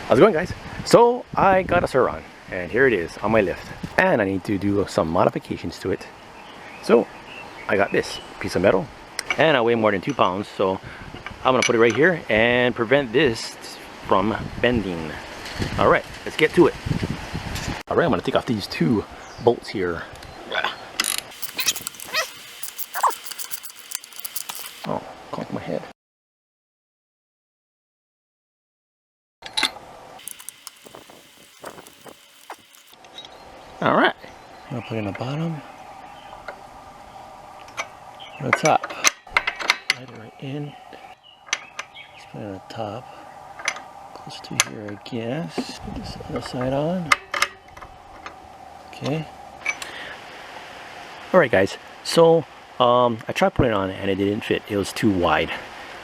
How's it going, guys? So I got a SUR-RON and here it is on my lift, and I need to do some modifications to it. So I got this piece of metal and I weigh more than 2 pounds, so I'm gonna put it right here and prevent this from bending. All right, let's get to it. All right, I'm gonna take off these 2 bolts here. Oh, caught my head. All right, I'm gonna put it in the bottom, the top, slide it right in. Let's put it on the top, close to here, I guess. Put this other side on. Okay. All right, guys. So I tried putting it on and it didn't fit. It was too wide.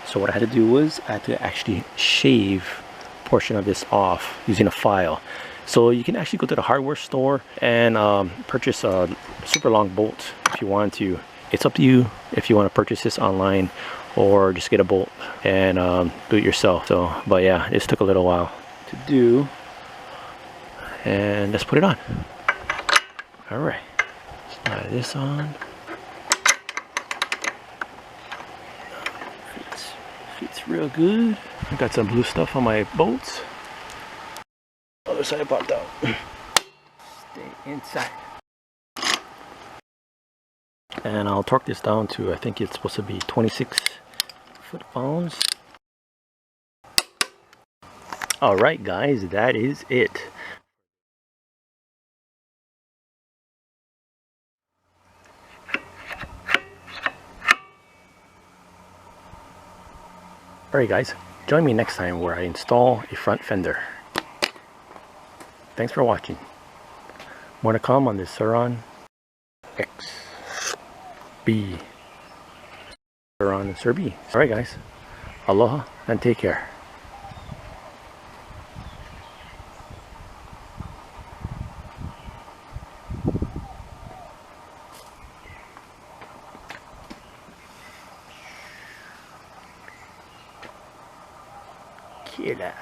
So what I had to do was I had to actually shave a portion of this off using a file. So you can actually go to the hardware store and purchase a super long bolt if you want to. It's up to you if you want to purchase this online or just get a bolt and do it yourself. So, but yeah, this took a little while to do. And let's put it on. All right, slide this on. Fits real good. I got some blue stuff on my bolts. Other side popped out. Stay inside. And I'll torque this down to, I think it's supposed to be 26 foot-pounds. All right, guys, that is it. Alright, guys, join me next time where I install a front fender. Thanks for watching. More to come on this SUR-RON X B. SUR-RON and SUR-B. Alright, guys, aloha and take care. Killer.